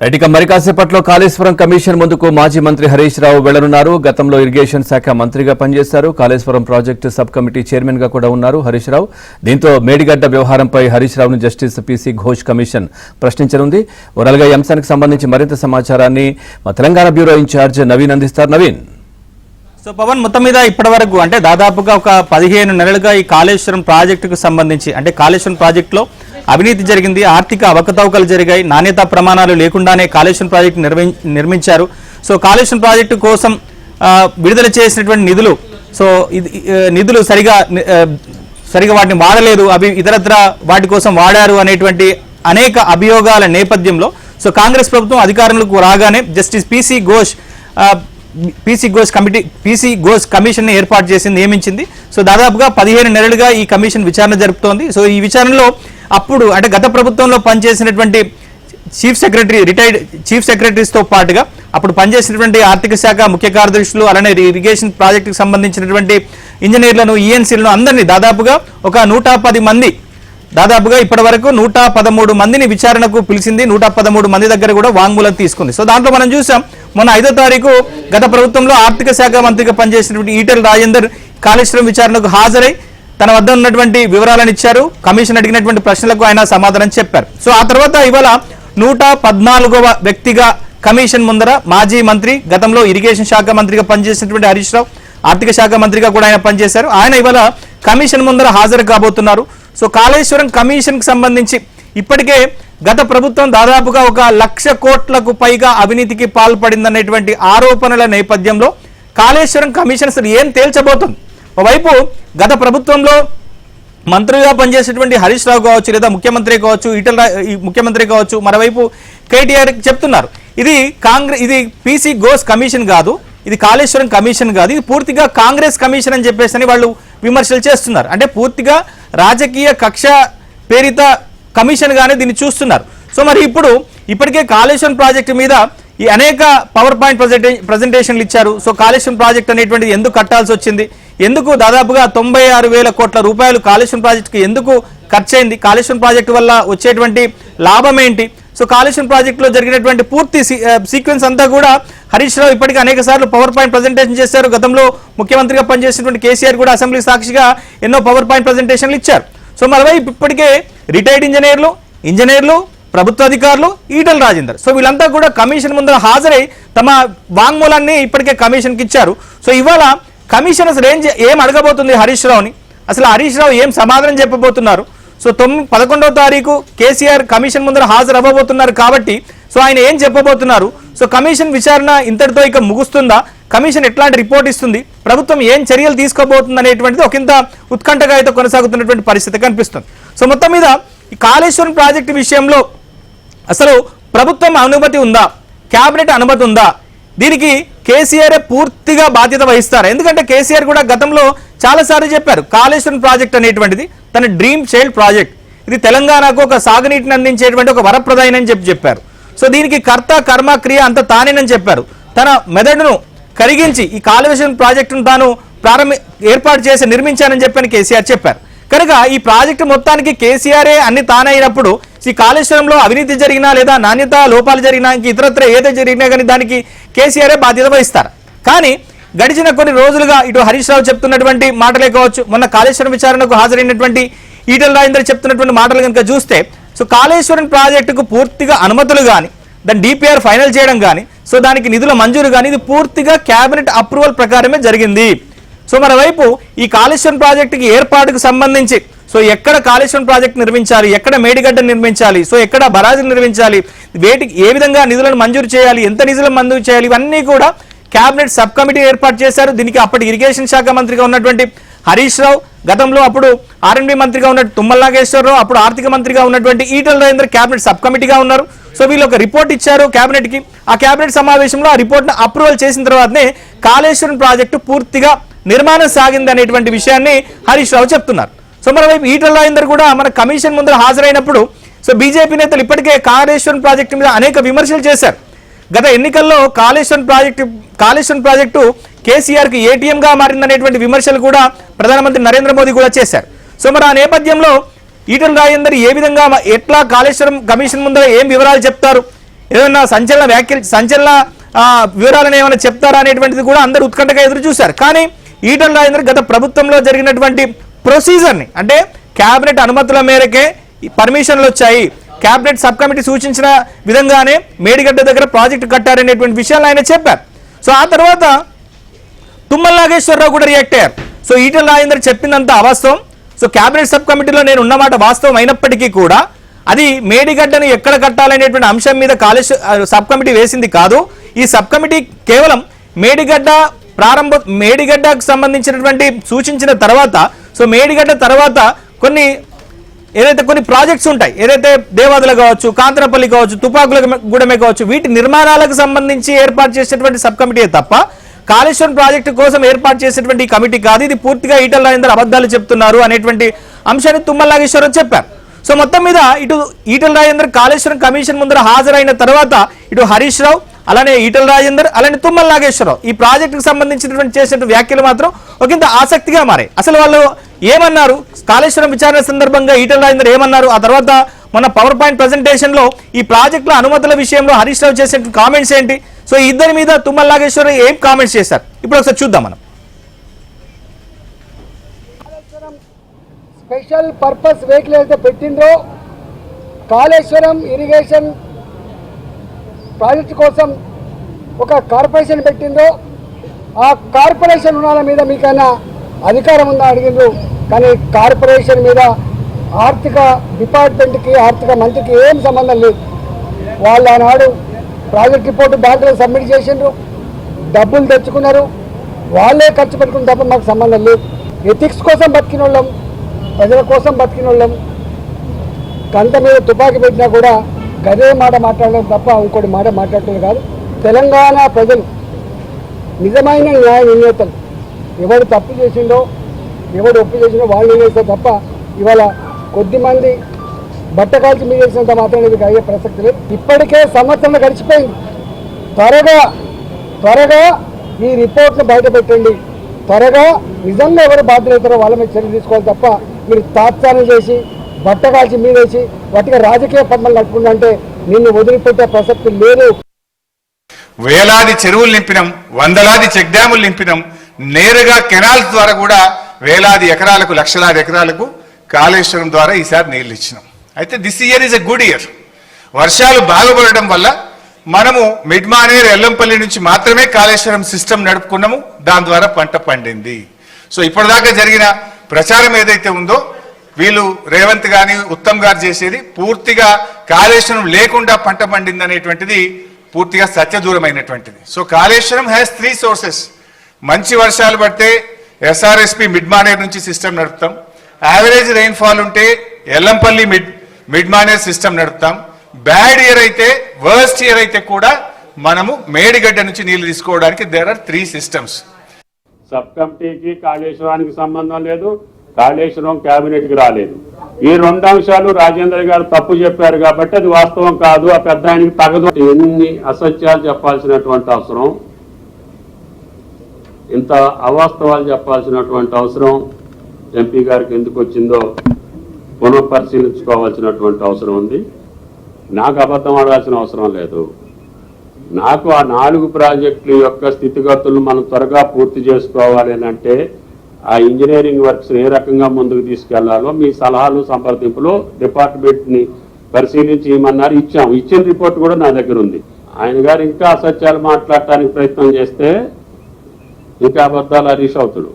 ఇక మరి కాసేపట్లో కాళేశ్వరం కమిషన్ ముందుకు మాజీ మంత్రి హరీష్ రావు వెళ్లనున్నారు. గతంలో ఇరిగేషన్ శాఖ మంత్రిగా పనిచేశారు. Kaleshwaram project sub committee chairman గా కూడా ఉన్నారు హరీష్ రావు. దీంతో మేడిగడ్డ వ్యవహారంపై హరీష్ రావును జస్టిస్ పీసీ ఘోష్ కమిషన్ ప్రశ్నించనుంది. ఓవరాల్గా ఈ అంశానికి సంబంధించి మరింత సమాచారాన్ని మా తెలంగాణ బ్యూరో ఇన్ఛార్జ్ నవీన్ అందిస్తారు. నవీన్, సో పవన్, మొత్తం మీద ఇప్పటి వరకు అంటే దాదాపుగా ఒక 15 నెలలుగా ఈ కాళేశ్వరం ప్రాజెక్టుకు సంబంధించి అంటే కాళేశ్వరం ప్రాజెక్టులో అవినీతి జరిగింది, ఆర్థిక అవకతవకలు జరిగాయి, నాణ్యతా ప్రమాణాలు లేకుండానే కాళేశ్వరం ప్రాజెక్టు నిర్మించారు. సో కాళేశ్వరం ప్రాజెక్టు కోసం విడుదల చేసినటువంటి నిధులు సరిగా వాటిని వాడలేదు, అవి ఇతరత్ర వాటి కోసం వాడారు అనేటువంటి అనేక అభియోగాల నేపథ్యంలో సో కాంగ్రెస్ ప్రభుత్వం అధికారంలోకి రాగానే జస్టిస్ పీసీ ఘోష్ కమిషన్ ఏర్పాటు చేసి నియమించింది. సో దాదాపుగా 15 నెలలుగా ఈ కమిషన్ విచారణ జరుపుతోంది. సో ఈ విచారణలో అప్పుడు అంటే గత ప్రభుత్వంలో పనిచేసినటువంటి రిటైర్డ్ చీఫ్ సెక్రటరీస్తో పాటుగా అప్పుడు పనిచేసినటువంటి ఆర్థిక శాఖ ముఖ్య కార్యదర్శులు, అలానే ఇరిగేషన్ ప్రాజెక్టుకు సంబంధించినటువంటి ఇంజనీర్లను, ఈఎన్సీలను అందరినీ దాదాపుగా ఒక 110 మంది, దాదాపుగా ఇప్పటి వరకు 113 మందిని విచారణకు పిలిచింది. 113 మంది దగ్గర కూడా వాంగ్మూలం తీసుకుంది. సో దాంట్లో మనం చూసాం, మొన్న 5వ తారీఖు గత ప్రభుత్వంలో ఆర్థిక శాఖ మంత్రిగా పనిచేసినటువంటి ఈటెల రాజేందర్ కాళేశ్వరం విచారణకు హాజరై తన వద్ద ఉన్నటువంటి వివరాలను ఇచ్చారు. కమిషన్ అడిగినటువంటి ప్రశ్నలకు ఆయన సమాధానం చెప్పారు. సో ఆ తర్వాత ఇవాళ 114వ వ్యక్తిగా కమిషన్ ముందర మాజీ మంత్రి, గతంలో ఇరిగేషన్ శాఖ మంత్రిగా పనిచేసినటువంటి హరీష్ రావు, ఆర్థిక శాఖ మంత్రిగా కూడా ఆయన పనిచేశారు. ఆయన ఇవాళ కమిషన్ ముందర హాజరు కాబోతున్నారు. సో కాళేశ్వరం కమిషన్ కి సంబంధించి ఇప్పటికే గత ప్రభుత్వం దాదాపుగా 1,00,000 కోట్లకు పైగా అవినీతికి పాల్పడిందనేటువంటి ఆరోపణల నేపథ్యంలో కాళేశ్వరం కమిషన్ అసలు ఏం తేల్చబోతుంది? ఒకవైపు గత ప్రభుత్వంలో మంత్రిగా పనిచేసేటువంటి హరీష్ రావు కావచ్చు, లేదా ముఖ్యమంత్రి కావచ్చు, మరోవైపు కేటీఆర్ చెప్తున్నారు ఇది పీసీ ఘోష్ కమిషన్ కాదు, ఇది కాళేశ్వరం కమిషన్ కాదు, ఇది పూర్తిగా కాంగ్రెస్ కమిషన్ అని చెప్పేసి వాళ్ళు విమర్శలు చేస్తున్నారు. అంటే పూర్తిగా రాజకీయ కక్ష పేరిత కమిషన్ గానే దీన్ని చూస్తున్నారు. సో మరి ఇప్పటికే కాళేశ్వరం ప్రాజెక్టు మీద ఈ అనేక పవర్ పాయింట్ ప్రజెంటేషన్లు ఇచ్చారు. సో కాళేశ్వరం ప్రాజెక్ట్ అనేటువంటిది ఎందుకు కట్టాల్సి వచ్చింది, ఎందుకు దాదాపుగా 96,000 కోట్ల రూపాయలు కాళేశ్వరం ప్రాజెక్టుకి ఎందుకు ఖర్చయింది, కాళేశ్వరం ప్రాజెక్టు వల్ల వచ్చేటువంటి లాభం ఏంటి, సో కాళేశ్వరం ప్రాజెక్టులో జరిగినటువంటి పూర్తి సీక్వెన్స్ అంతా కూడా హరీష్ రావు ఇప్పటికీ అనేక సార్లు పవర్ పాయింట్ ప్రజెంటేషన్ చేశారు. గతంలో ముఖ్యమంత్రిగా పనిచేసినటువంటి కేసీఆర్ కూడా అసెంబ్లీ సాక్షిగా ఎన్నో పవర్ పాయింట్ ప్రజెంటేషన్లు ఇచ్చారు. సో మరోవైపు ఇప్పటికే రిటైర్డ్ ఇంజనీర్లు, ప్రభుత్వ అధికారులు, ఈటెల రాజేందర్, సో వీళ్ళంతా కూడా కమిషన్ ముందర హాజరై తమ వాంగ్మూలాన్ని ఇప్పటికే కమిషన్కి ఇచ్చారు. సో ఇవాళ కమిషన్ అసలు ఏం అడగబోతుంది హరీష్ రావుని, అసలు హరీష్ రావు ఏం సమాధానం చెప్పబోతున్నారు? సో 11వ తారీఖు కేసీఆర్ కమిషన్ ముందర హాజరు అవ్వబోతున్నారు కాబట్టి సో ఆయన ఏం చెప్పబోతున్నారు? సో కమిషన్ విచారణ ఇంతటితో ఇక ముగుస్తుందా? కమిషన్ ఎట్లాంటి రిపోర్ట్ ఇస్తుంది? ప్రభుత్వం ఏం చర్యలు తీసుకోబోతుంది అనేటువంటిది ఒకంత ఉత్కంఠగా అయితే కొనసాగుతున్నటువంటి పరిస్థితి కనిపిస్తుంది. సో మొత్తం మీద ఈ కాళేశ్వరం ప్రాజెక్టు విషయంలో అసలు ప్రభుత్వం అనుమతి ఉందా, కేబినెట్ అనుమతి ఉందా, దీనికి కేసీఆర్ పూర్తిగా బాధ్యత వహిస్తారు? ఎందుకంటే కేసీఆర్ కూడా గతంలో చాలాసార్లు చెప్పారు కాళేశ్వరం ప్రాజెక్ట్ అనేటువంటిది తన డ్రీమ్ చైల్డ్ ప్రాజెక్ట్, ఇది తెలంగాణకు ఒక సాగునీటిని అందించేటువంటి ఒక వరప్రదాయనని చెప్పారు. సో దీనికి కర్త కర్మ క్రియ అంత తానేనని చెప్పారు. తన మెదడును కరిగించి ఈ కాళేశ్వరం ప్రాజెక్టును తాను ఏర్పాటు చేసి నిర్మించానని చెప్పని కేసీఆర్ చెప్పారు. కనుక ఈ ప్రాజెక్టు మొత్తానికి కేసీఆరే అన్ని తానైనప్పుడు ఈ కాళేశ్వరంలో అవినీతి జరిగినా లేదా నాణ్యత లోపాలు జరిగినా ఇంక ఇతరత్ర ఏదో జరిగినా కానీ దానికి కేసీఆరే బాధ్యత వహిస్తారు. కానీ గడిచిన కొన్ని రోజులుగా ఇటు హరీష్ రావు చెప్తున్నటువంటి మాటలే కావచ్చు, మొన్న కాళేశ్వరం విచారణకు హాజరైనటువంటి ఈటెల రాజేందర్ చెప్తున్నటువంటి మాటలు కనుక చూస్తే సో కాళేశ్వరం ప్రాజెక్టుకు పూర్తిగా అనుమతులు కానీ, దాని డిపిఆర్ ఫైనల్ చేయడం కానీ, సో దానికి నిధుల మంజూరు కానీ ఇది పూర్తిగా కేబినెట్ అప్రూవల్ ప్రకారమే జరిగింది. సో మరోవైపు ఈ కాళేశ్వరం ప్రాజెక్టుకి ఏర్పాటుకు సంబంధించి సో ఎక్కడ కాళేశ్వరం ప్రాజెక్టు నిర్మించాలి, ఎక్కడ మేడిగడ్డ నిర్మించాలి, సో ఎక్కడ బరాజులు నిర్మించాలి, వేటికి ఏ విధంగా నిధులను మంజూరు చేయాలి, ఎంత నిధులను మంజూరు చేయాలి, ఇవన్నీ కూడా కేబినెట్ సబ్ కమిటీ ఏర్పాటు చేశారు. దీనికి అప్పటి ఇరిగేషన్ శాఖ మంత్రిగా ఉన్నటువంటి హరీష్ రావు, గతంలో అప్పుడు ఆర్ఎండ్బి మంత్రిగా ఉన్న తుమ్మల నాగేశ్వరరావు, అప్పుడు ఆర్థిక మంత్రిగా ఉన్నటువంటి ఈటెల రాజేందర్ కేబినెట్ సబ్ కమిటీగా ఉన్నారు. సో వీళ్ళు ఒక రిపోర్ట్ ఇచ్చారు కేబినెట్కి. ఆ కేబినెట్ సమావేశంలో ఆ రిపోర్ట్ను అప్రూవల్ చేసిన తర్వాతనే కాళేశ్వరం ప్రాజెక్టు పూర్తిగా నిర్మాణం సాగింది అనేటువంటి విషయాన్ని హరీష్ రావు చెప్తున్నారు. సో మరోవైపు ఈటెల రాజేందర్ కూడా మన కమిషన్ ముందర హాజరైనప్పుడు సో బీజేపీ నేతలు ఇప్పటికే కాళేశ్వరం ప్రాజెక్టు మీద అనేక విమర్శలు చేశారు. గత ఎన్నికల్లో కాళేశ్వరం ప్రాజెక్టు కేసీఆర్కి ఏటీఎంగా మారిందనేటువంటి విమర్శలు కూడా ప్రధానమంత్రి నరేంద్ర మోదీ కూడా చేశారు. సో మరి ఆ నేపథ్యంలో ఈటెల రాజేందర్ ఏ విధంగా ఎట్లా కాళేశ్వరం కమిషన్ ముందర ఏం వివరాలు చెప్తారు, ఏదైనా సంచలన వ్యాఖ్యలు సంచలన వివరాలను ఏమైనా చెప్తారా అనేటువంటిది కూడా అందరూ ఉత్కంఠగా ఎదురు చూశారు. కానీ ఈటల రాజేందర్ గత ప్రభుత్వంలో జరిగినటువంటి ప్రొసీజర్ని, అంటే క్యాబినెట్ అనుమతుల మేరకే పర్మిషన్లు వచ్చాయి, క్యాబినెట్ సబ్ కమిటీ సూచించిన విధంగానే మేడిగడ్డ దగ్గర ప్రాజెక్టు కట్టారనేటువంటి విషయాలు ఆయన చెప్పారు. సో ఆ తర్వాత తుమ్మల నాగేశ్వరరావు కూడా రియాక్ట్ అయ్యారు. సో ఈటల రాజేందర్ చెప్పిందంత అవాస్తవం. సో క్యాబినెట్ సబ్ కమిటీలో నేను ఉన్నమాట వాస్తవం అయినప్పటికీ కూడా అది మేడిగడ్డను ఎక్కడ కట్టాలనేటువంటి అంశం మీద సబ్ కమిటీ వేసింది కాదు. ఈ సబ్ కమిటీ కేవలం మేడిగడ్డకు సంబంధించినటువంటి సూచించిన తర్వాత, సో మేడిగడ్డ తర్వాత కొన్ని ప్రాజెక్ట్స్ ఉంటాయి, ఏదైతే దేవాదులు కావచ్చు, కాంతరపల్లి కావచ్చు, తుపాకుల గూడెమే కావచ్చు, వీటి నిర్మాణాలకు సంబంధించి ఏర్పాటు చేసేటువంటి సబ్ కమిటీ తప్ప కాళేశ్వరం ప్రాజెక్టు కోసం ఏర్పాటు చేసేటువంటి కమిటీ కాదు. ఇది పూర్తిగా ఈటల రాజేందర్ అబద్ధాలు చెప్తున్నారు అనేటువంటి అంశాన్ని తుమ్మల నాగేశ్వరరావు చెప్పారు. సో మొత్తం మీద ఇటు ఈటల రాజేందర్ కాళేశ్వరం కమిషన్ ముందర హాజరైన తర్వాత ఇటు హరీష్ రావు, అలానే ఈటల రాజేందర్, అలానే తుమ్మల నాగేశ్వరరావు ఈ ప్రాజెక్టుకు సంబంధించినటువంటి చేసిన వ్యాఖ్యలు మాత్రం ఒకంత ఆసక్తిగా మారాయి. అసలు వాళ్ళు ఏమన్నారు, కాళేశ్వరం విచారణ సందర్భంగా ఈటల రాజేందర్ ఏమన్నారు, ఆ తర్వాత మన పవర్ పాయింట్ ప్రెజెంటేషన్ లో ఈ ప్రాజెక్టుల అనుమతుల విషయంలో హరీష్ రావు చేసే కామెంట్స్ ఏంటి, సో ఇద్దరి మీద తుమ్మల నాగేశ్వరరావు ఏం కామెంట్స్ చేశారు ఇప్పుడు ఒకసారి చూద్దాం మనం. స్పెషల్ పర్పస్ వెహికల్ అయితే పెట్టిండ్రో కాళేశ్వరం ఇరిగేషన్ ప్రాజెక్టు కోసం ఒక కార్పొరేషన్ పెట్టిండ్రో ఆ కార్పొరేషన్ రుణాల మీద మీకైనా అధికారం ఉందా అడిగిండ్రు. కానీ కార్పొరేషన్ మీద ఆర్థిక డిపార్ట్మెంట్కి ఆర్థిక మంత్రికి ఏం సంబంధం లేదు. వాళ్ళు ఆనాడు ప్రాజెక్ట్ రిపోర్టు బ్యాంకులో సబ్మిట్ చేసిండ్రు, డబ్బులు తెచ్చుకున్నారు, వాళ్ళే ఖర్చు పెట్టుకున్న తప్ప మాకు సంబంధం లేదు. ఎథిక్స్ కోసం బతికిన వాళ్ళం, ప్రజల కోసం బతికిన వాళ్ళం. కంట మీద తుపాకీ పెట్టినా కూడా గదే మాట మాట్లాడడం తప్ప ఇంకోటి మాట మాట్లాడటం కాదు. తెలంగాణ ప్రజలు నిజమైన న్యాయ నిర్ణేతలు, ఎవడు తప్పు చేసిండో ఎవడు ఒప్పు చేసిండో వాళ్ళు నిర్ణయిస్తారు తప్ప ఇవాళ కొద్దిమంది బట్టకాల్చి మీద చేసినంత మాత్రం ఇది అయ్యే ప్రసక్తి లేదు. ఇప్పటికే సంవత్సరం గడిచిపోయింది. త్వరగా ఈ రిపోర్ట్ను బయట పెట్టండి. త్వరగా నిజంగా ఎవరు బాధ్యులవుతారో వాళ్ళ మీద చర్య తీసుకోవాలి తప్ప మీరు తాత్సారం చేసి బట్టకాల్చి మీదేసి వాటికి రాజకీయ పద్మలు నడుపుకుంటే నిన్ను వదిలిపెట్టే ప్రసక్తి లేదు. వేలాది చెరువులు నింపినాం, వందలాది చెక్ డ్యాములు నింపినాం, నేరుగా కెనాల్స్ ద్వారా కూడా వేలాది ఎకరాలకు లక్షలాది ఎకరాలకు కాళేశ్వరం ద్వారా ఈసారి నీళ్లు ఇచ్చినాం. అయితే this year is a good year. వర్షాలు బాగుపడడం వల్ల మనము మిడ్మానేర్ ఎల్లంపల్లి నుంచి మాత్రమే కాళేశ్వరం సిస్టమ్ నడుపుకున్నాము, దాని ద్వారా పంట పండింది. సో ఇప్పటిదాకా జరిగిన ప్రచారం ఏదైతే ఉందో వీళ్ళు రేవంత్ గాని ఉత్తమ్ గారు చేసేది పూర్తిగా కాళేశ్వరం లేకుండా పంట పండింది అనేటువంటిది పూర్తిగా సత్యదూరమైనటువంటిది. So Kaleshwaram has 3 sources. మంచి వర్షాలు పడితే ఎస్ఆర్ఎస్పి మిడ్మానేర్ నుంచి సిస్టమ్ నడుపుతాం, యావరేజ్ రెయిన్ఫాల్ ఉంటే ఎల్లంపల్లి మిడ్మానేర్ సిస్టమ్ నడుపుతాం, బ్యాడ్ ఇయర్ అయితే వర్స్ట్ ఇయర్ అయితే కూడా మనము మేడిగడ్డ నుంచి నీళ్లు తీసుకోవడానికి దేర్ ఆర్ 3 సిస్టమ్స్. సబ్ కమిటీకి కాళేశ్వరానికి సంబంధం లేదు, కాళేశ్వరం కేబినెట్ కి రాలేదు. ఈ 2 అంశాలు రాజేందర్ గారు తప్పు చెప్పారు కాబట్టి అది వాస్తవం కాదు, ఆ పెద్ద ఆయనకి తగదు. ఎన్ని అసత్యాలు చెప్పాల్సినటువంటి అవసరం, ఇంత అవాస్తవాలు చెప్పాల్సినటువంటి అవసరం ఎంపీ గారికి ఎందుకు వచ్చిందో పునఃపరిశీలించుకోవాల్సినటువంటి అవసరం ఉంది. నాకు అబద్ధం ఆడాల్సిన అవసరం లేదు. నాకు ఆ 4 ప్రాజెక్టుల యొక్క స్థితిగతులను మనం త్వరగా పూర్తి చేసుకోవాలి అని అంటే ఆ ఇంజనీరింగ్ వర్క్స్ ఏ రకంగా ముందుకు తీసుకెళ్లాలో మీ సలహాలు సంప్రదింపులు డిపార్ట్మెంట్ని పరిశీలించి ఇవ్వమన్నారు, ఇచ్చాం. ఇచ్చిన రిపోర్ట్ కూడా నా దగ్గర ఉంది. ఆయన గారు ఇంకా అసత్యాలు మాట్లాడటానికి ప్రయత్నం చేస్తే ఇంకా అబద్ధాలు హరీష్ అవుతాడు.